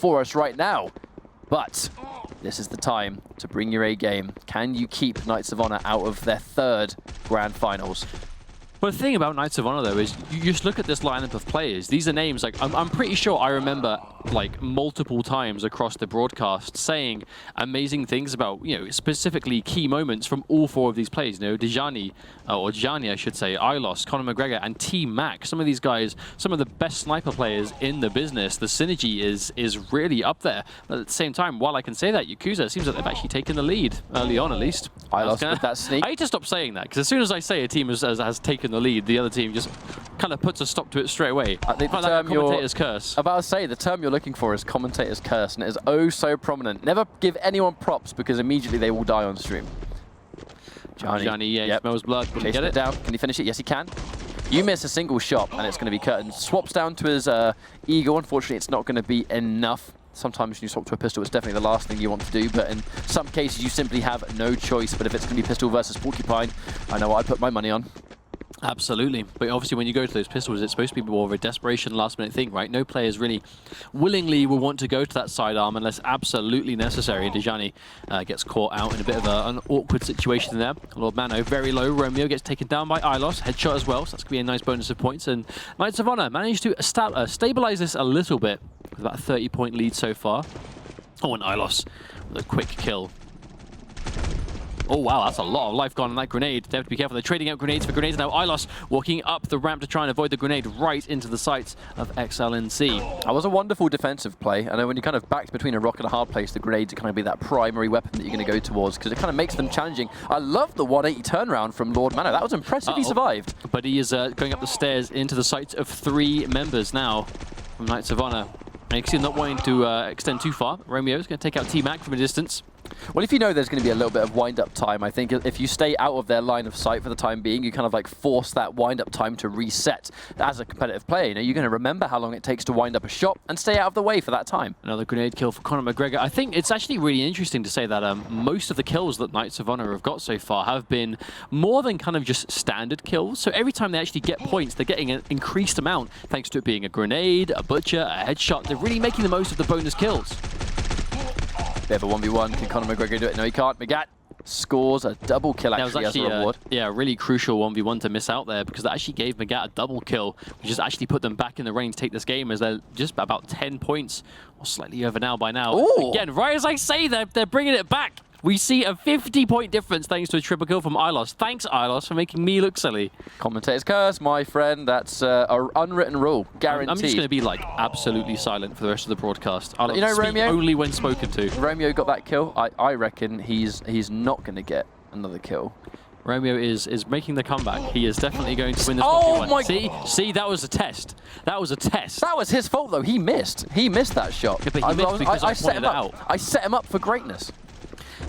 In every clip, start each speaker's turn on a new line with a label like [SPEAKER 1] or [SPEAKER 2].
[SPEAKER 1] for us right now. But this is the time to bring your A game. Can you keep Knights of Honor out of their third Grand Finals?
[SPEAKER 2] Well, the thing about Knights of Honor, though, is you just look at this lineup of players. These are names, like, I'm pretty sure I remember, like, multiple times across the broadcast saying amazing things about, you know, specifically key moments from all four of these players. You know, Dejani, or Dejani, I should say, Ilos, Conor McGregor, and T-Mac. Some of these guys, some of the best sniper players in the business. The synergy is really up there. But at the same time, while I can say that, YAKUZA, it seems like they've actually taken the lead early on, at least.
[SPEAKER 1] Ilos with that sneak.
[SPEAKER 2] I need to stop saying that, because as soon as I say a team has taken the lead, the other team just kind of puts a stop to it straight away.
[SPEAKER 1] I think the
[SPEAKER 2] like
[SPEAKER 1] term
[SPEAKER 2] commentator's curse.
[SPEAKER 1] About to say, the term you're looking for is commentator's curse, and it is oh so prominent. Never give anyone props, because immediately they will die on stream.
[SPEAKER 2] Johnny, yeah, he smells blood. Can he get it
[SPEAKER 1] down? Can he finish it? Yes, he can. You miss a single shot, and it's going to be curtain. Swaps down to his Eagle. Unfortunately, it's not going to be enough. Sometimes when you swap to a pistol, it's definitely the last thing you want to do, but in some cases, you simply have no choice. But if it's going to be pistol versus Porcupine, I know what I'd put my money on.
[SPEAKER 2] Absolutely. But obviously when you go to those pistols, it's supposed to be more of a desperation last-minute thing, right? No players really willingly will want to go to that sidearm unless absolutely necessary. Dejani gets caught out in a bit of an awkward situation there. Lord Mano very low. Romeo gets taken down by Ilos. Headshot as well, so that's going to be a nice bonus of points. And Knights of Honor managed to stabilize this a little bit with about a 30-point lead so far. Oh, and Ilos with a quick kill. Oh, wow, that's a lot of life gone on that grenade. They have to be careful. They're trading out grenades for grenades. Now Ilos walking up the ramp to try and avoid the grenade right into the sights of XLNC.
[SPEAKER 1] That was a wonderful defensive play. I know when you're kind of backed between a rock and a hard place, the grenades are kind of be that primary weapon that you're going to go towards, because it kind of makes them challenging. I love the 180 turnaround from Lord Mano. That was impressive. He survived.
[SPEAKER 2] But he is going up the stairs into the sights of 3 members now from Knights of Honor. And you can see him not wanting to extend too far. Romeo is going to take out T-Mac from a distance.
[SPEAKER 1] Well, if you know there's going to be a little bit of wind-up time, I think if you stay out of their line of sight for the time being, you kind of like force that wind-up time to reset. As a competitive player, you know, you're going to remember how long it takes to wind up a shot and stay out of the way for that time.
[SPEAKER 2] Another grenade kill for Conor McGregor. I think it's actually really interesting to say that most of the kills that Knights of Honor have got so far have been more than kind of just standard kills. So every time they actually get points, they're getting an increased amount thanks to it being a grenade, a butcher, a headshot. They're really making the most of the bonus kills.
[SPEAKER 1] Bit of a 1v1. Can Conor McGregor do it? No, he can't. Magat scores a double kill actually as a reward.
[SPEAKER 2] Yeah, a really crucial 1v1 to miss out there, because that actually gave Magat a double kill, which just actually put them back in the running to take this game, as they're just about 10 points, or slightly over now by now.
[SPEAKER 1] Ooh.
[SPEAKER 2] Again, right as I say, they're bringing it back. We see a 50-point difference thanks to a triple kill from Ilos. Thanks, Ilos, for making me look silly.
[SPEAKER 1] Commentator's curse, my friend. That's an unwritten rule. Guaranteed.
[SPEAKER 2] I'm just going to be, like, absolutely silent for the rest of the broadcast. I'll
[SPEAKER 1] you know,
[SPEAKER 2] speak
[SPEAKER 1] Romeo?
[SPEAKER 2] only when spoken to.
[SPEAKER 1] Romeo got that kill. I reckon he's not going to get another kill.
[SPEAKER 2] Romeo is making the comeback. He is definitely going to win this 1v1.
[SPEAKER 1] Oh my!
[SPEAKER 2] See, that was a test. That was a test.
[SPEAKER 1] That was his fault, though. He missed. He missed that shot.
[SPEAKER 2] Yeah, but he missed because I
[SPEAKER 1] set him
[SPEAKER 2] out.
[SPEAKER 1] I set him up for greatness.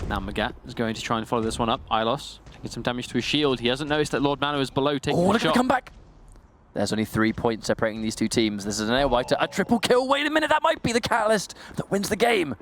[SPEAKER 2] Now Magat is going to try and follow this one up. Ilos taking some damage to his shield. He hasn't noticed that Lord Mano is below taking the shot.
[SPEAKER 1] Look at the comeback. There's only 3 points separating these two teams. This is an airwhiter, a triple kill. Wait a minute, that might be the catalyst that wins the game.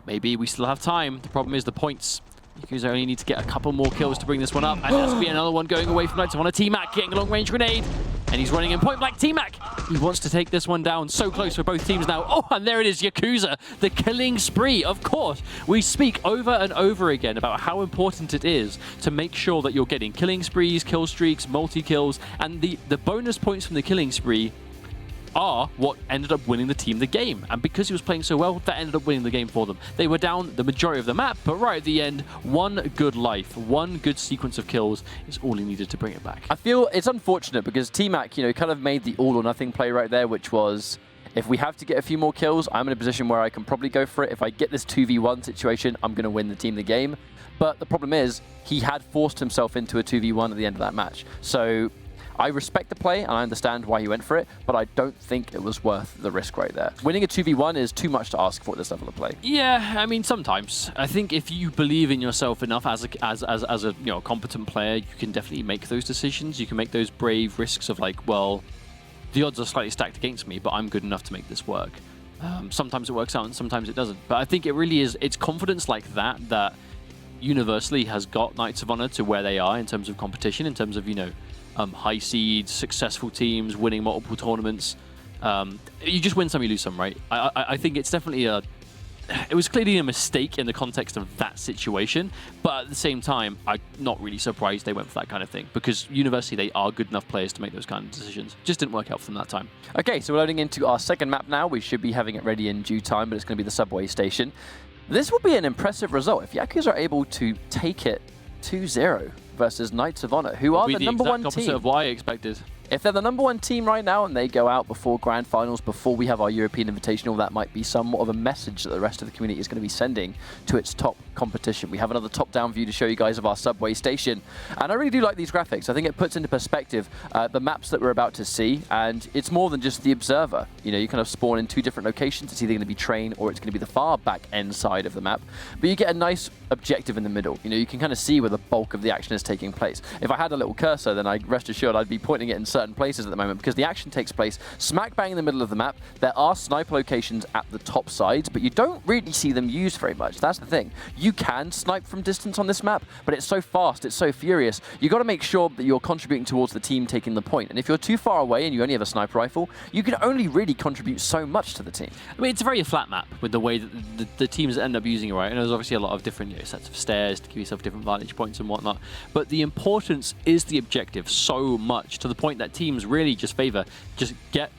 [SPEAKER 2] Maybe we still have time. The problem is the points. YAKUZA only need to get a couple more kills to bring this one up. And there's be another one going away from Knights of Honor. T-Mac getting a long-range grenade. And he's running in point blank. T-Mac, he wants to take this one down. So close for both teams now. Oh, and there it is, YAKUZA, the killing spree. Of course, we speak over and over again about how important it is to make sure that you're getting killing sprees, kill streaks, multi-kills, and the bonus points from the killing spree are what ended up winning the team the game. And because he was playing so well, that ended up winning the game for them. They were down the majority of the map, but right at the end, one good life, one good sequence of kills is all he needed to bring it back.
[SPEAKER 1] I feel it's unfortunate because T-Mac, you know, kind of made the all or nothing play right there, which was, if we have to get a few more kills, I'm in a position where I can probably go for it. If I get this 2v1 situation, I'm going to win the team the game. But the problem is, he had forced himself into a 2v1 at the end of that match. So I respect the play, and I understand why he went for it, but I don't think it was worth the risk right there. Winning a 2v1 is too much to ask for at this level of play.
[SPEAKER 2] Yeah, I mean, sometimes. I think if you believe in yourself enough as a you know, competent player, you can definitely make those decisions. You can make those brave risks of like, well, the odds are slightly stacked against me, but I'm good enough to make this work. Sometimes it works out and sometimes it doesn't. But I think it really is, it's confidence like that that universally has got Knights of Honor to where they are in terms of competition, in terms of, you know, high seeds, successful teams, winning multiple tournaments. You just win some, you lose some, right? I think it's definitely it was clearly a mistake in the context of that situation, but at the same time, I'm not really surprised they went for that kind of thing, because University, they are good enough players to make those kind of decisions. Just didn't work out for them that time.
[SPEAKER 1] Okay, so we're loading into our second map now. We should be having it ready in due time, but it's going to be the subway station. This will be an impressive result if Yakuza are able to take it 2-0 versus Knights of Honor, who are the number one team.
[SPEAKER 2] Opposite of what I expected.
[SPEAKER 1] If they're the number one team right now and they go out before Grand Finals, before we have our European Invitational, that might be somewhat of a message that the rest of the community is going to be sending to its top competition. We have another top-down view to show you guys of our subway station. And I really do like these graphics. I think it puts into perspective the maps that we're about to see. And it's more than just the observer. You know, you kind of spawn in two different locations. It's either going to be train or it's going to be the far back end side of the map. But you get a nice objective in the middle. You know, you can kind of see where the bulk of the action is taking place. If I had a little cursor, then I rest assured I'd be pointing it in certain places at the moment, because the action takes place smack bang in the middle of the map. There are sniper locations at the top sides, but you don't really see them used very much. That's the thing. You can snipe from distance on this map, but it's so fast, it's so furious. You got to make sure that you're contributing towards the team taking the point. And if you're too far away and you only have a sniper rifle, you can only really contribute so much to the team.
[SPEAKER 2] I mean, it's a very flat map with the way that the teams end up using it, right? And there's obviously a lot of different sets of stairs to give yourself different vantage points and whatnot. But the importance is the objective so much, to the point that teams really just favor just get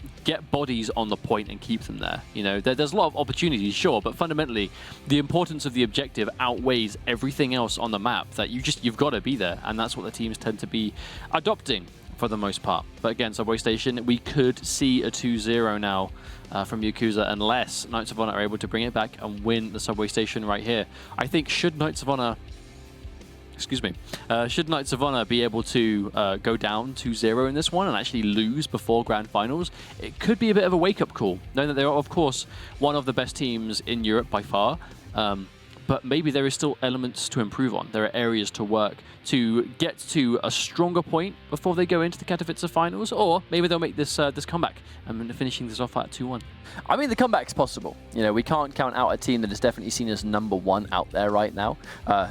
[SPEAKER 2] bodies on the point and keep them there. You know, there's a lot of opportunities, sure, but fundamentally the importance of the objective outweighs everything else on the map. That you've got to be there, and that's what the teams tend to be adopting for the most part. But again, subway station, we could see a 2-0 now from Yakuza, unless Knights of Honor are able to bring it back and win the subway station right here. I think should Knights of Honor be able to go down 2-0 in this one and actually lose before Grand Finals, it could be a bit of a wake-up call, knowing that they're, of course, one of the best teams in Europe by far. But maybe there is still elements to improve on. There are areas to work to get to a stronger point before they go into the Katowice finals, or maybe they'll make this this comeback and finishing this off at 2-1.
[SPEAKER 1] I mean, the comeback's possible. You know, we can't count out a team that is definitely seen as number one out there right now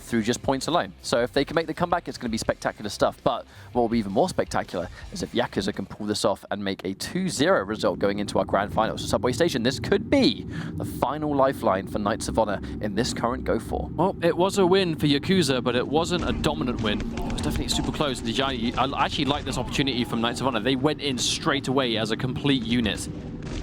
[SPEAKER 1] through just points alone. So if they can make the comeback, it's going to be spectacular stuff. But what will be even more spectacular is if Yakuza can pull this off and make a 2-0 result going into our Grand Finals. So Subway Station, this could be the final lifeline for Knights of Honor in this current GO4.
[SPEAKER 2] Well, it was a win for Yakuza, but it wasn't a dominant win. It was definitely super close. I actually like this opportunity from Knights of Honor. They went in straight away as a complete unit,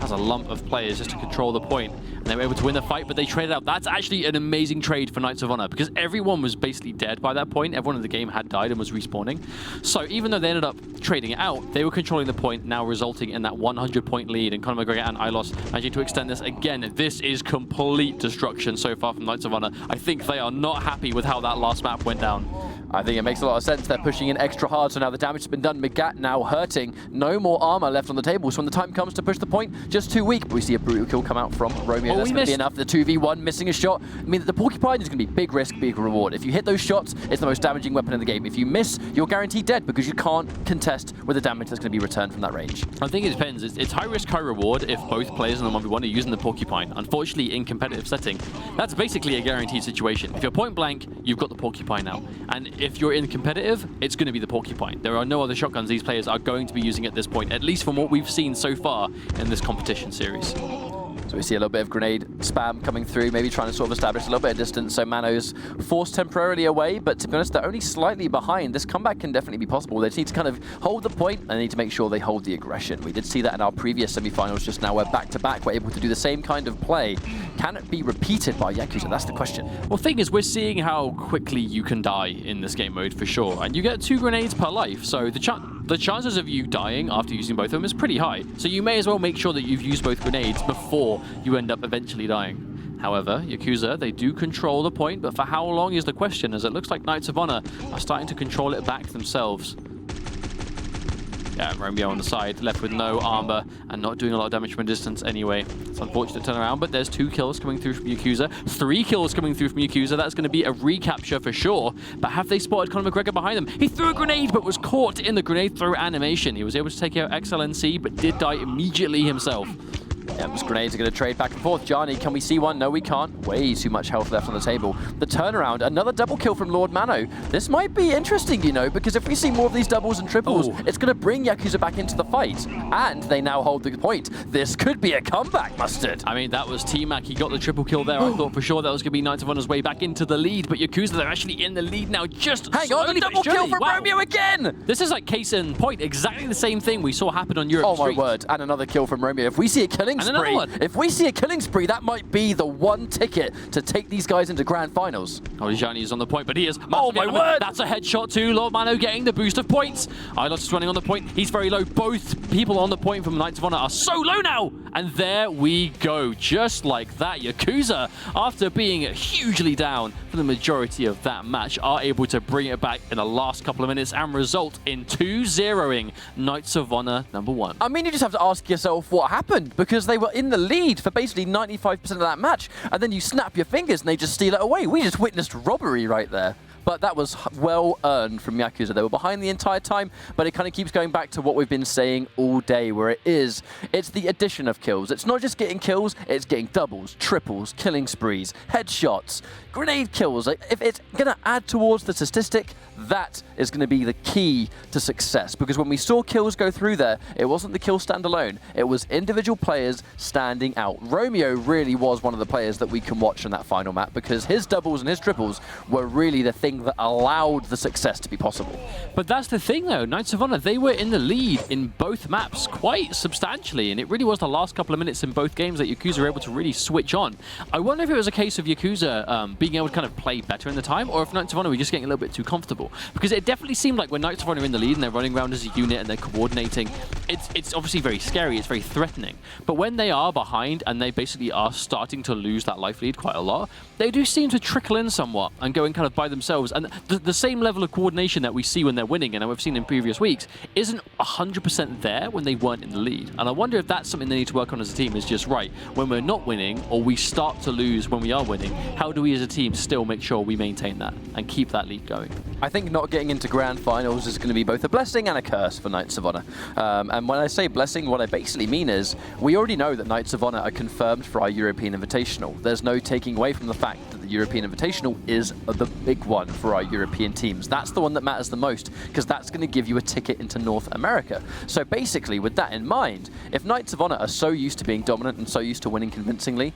[SPEAKER 2] as a lump of players, just to control the point, and they were able to win the fight, but they traded out. That's actually an amazing trade for Knights of Honor, because everyone was basically dead by that point. Everyone in the game had died and was respawning. So even though they ended up trading it out, they were controlling the point, now resulting in that 100-point lead, and Conor McGregor and Ilos managing to extend this again. This is complete destruction so far from Knights of Honor. I think they are not happy with how that last map went down.
[SPEAKER 1] I think it makes a lot of sense. They're pushing in extra hard, so now the damage has been done. Megat now hurting. No more armor left on the table, so when the time comes to push the point, just too weak. But we see a brutal kill come out from Romeo. That's going to be enough. The 2v1 missing a shot. I mean, the Porcupine is going to be big risk, big reward. If you hit those shots, it's the most damaging weapon in the game. If you miss, you're guaranteed dead, because you can't contest with the damage that's going to be returned from that range.
[SPEAKER 2] I think it depends. It's high risk, high reward if both players in the 1v1 are using the Porcupine. Unfortunately, in competitive setting, that's basically a guaranteed situation. If you're point blank, you've got the Porcupine now. And if you're in competitive, it's going to be the Porcupine. There are no other shotguns these players are going to be using at this point, at least from what we've seen so far in this competition series.
[SPEAKER 1] So we see a little bit of grenade spam coming through, maybe trying to sort of establish a little bit of distance. So Mano's forced temporarily away, but to be honest, they're only slightly behind. This comeback can definitely be possible. They just need to kind of hold the point, and they need to make sure they hold the aggression. We did see that in our previous semifinals just now, where back-to-back we're able to do the same kind of play. Can it be repeated by Yakuza? That's the question.
[SPEAKER 2] Well, the thing is, we're seeing how quickly you can die in this game mode for sure, and you get 2 grenades per life, so the chances of you dying after using both of them is pretty high. So you may as well make sure that you've used both grenades before you end up eventually dying. However, Yakuza, they do control the point, but for how long is the question, as it looks like Knights of Honor are starting to control it back themselves. Yeah, Romeo on the side, left with no armor and not doing a lot of damage from a distance anyway. It's unfortunate turnaround, but there's 2 kills coming through from Yakuza, 3 kills coming through from Yakuza. That's going to be a recapture for sure. But have they spotted Conor McGregor behind them? He threw a grenade, but was caught in the grenade throw animation. He was able to take out XLNC, but did die immediately himself.
[SPEAKER 1] Em's grenades are going to trade back and forth. Johnny, can we see one? No, we can't. Way too much health left on the table. The turnaround, another double kill from Lord Mano. This might be interesting, you know, because if we see more of these doubles and triples, it's going to bring YAKUZA back into the fight. And they now hold the point. This could be a comeback, Mustard.
[SPEAKER 2] I mean, that was T-Mac. He got the triple kill there. I thought for sure that was going to be Knights of Honor's way back into the lead, but YAKUZA, they're actually in the lead now. Just
[SPEAKER 1] hang on, a double kill from Romeo again!
[SPEAKER 2] This is like case in point. Exactly the same thing we saw happen on Europe Street.
[SPEAKER 1] Oh my word, and another kill from Romeo. If we see a killing spree, that might be the one ticket to take these guys into grand finals.
[SPEAKER 2] Oh, Johnny is on the point, but he is.
[SPEAKER 1] Oh my word!
[SPEAKER 2] That's a headshot too. Lord Mano getting the boost of points. Ilos is running on the point. He's very low. Both people on the point from Knights of Honor are so low now. And there we go. Just like that, YAKUZA, after being hugely down for the majority of that match, are able to bring it back in the last couple of minutes and result in 2-0ing Knights of Honor #1.
[SPEAKER 1] I mean, you just have to ask yourself what happened, because they were in the lead for basically 95% of that match, and then you snap your fingers and they just steal it away. We just witnessed robbery right there. But that was well earned from YAKUZA. They were behind the entire time, but it kind of keeps going back to what we've been saying all day, where it's the addition of kills. It's not just getting kills, it's getting doubles, triples, killing sprees, headshots, grenade kills. If it's going to add towards the statistic, that is going to be the key to success. Because when we saw kills go through there, it wasn't the kill standalone. It was individual players standing out. Romeo really was one of the players that we can watch on that final map, because his doubles and his triples were really the thing that allowed the success to be possible.
[SPEAKER 2] But that's the thing though, Knights of Honor, they were in the lead in both maps quite substantially, and it really was the last couple of minutes in both games that YAKUZA were able to really switch on. I wonder if it was a case of YAKUZA being able to kind of play better in the time, or if Knights of Honor were just getting a little bit too comfortable. Because it definitely seemed like when Knights of Honor are in the lead and they're running around as a unit and they're coordinating, it's obviously very scary, it's very threatening. But when they are behind and they basically are starting to lose that life lead quite a lot, they do seem to trickle in somewhat and go in kind of by themselves. And the same level of coordination that we see when they're winning, and we've seen in previous weeks, isn't 100% there when they weren't in the lead. And I wonder if that's something they need to work on as a team, is just, right, when we're not winning or we start to lose when we are winning, how do we as a team still make sure we maintain that and keep that lead going?
[SPEAKER 1] I think not getting into grand finals is going to be both a blessing and a curse for Knights of Honor. And when I say blessing, what I basically mean is we already know that Knights of Honor are confirmed for our European Invitational. There's no taking away from the fact that the European Invitational is the big one for our European teams. That's the one that matters the most, because that's going to give you a ticket into North America. So basically, with that in mind, if Knights of Honor are so used to being dominant and so used to winning convincingly,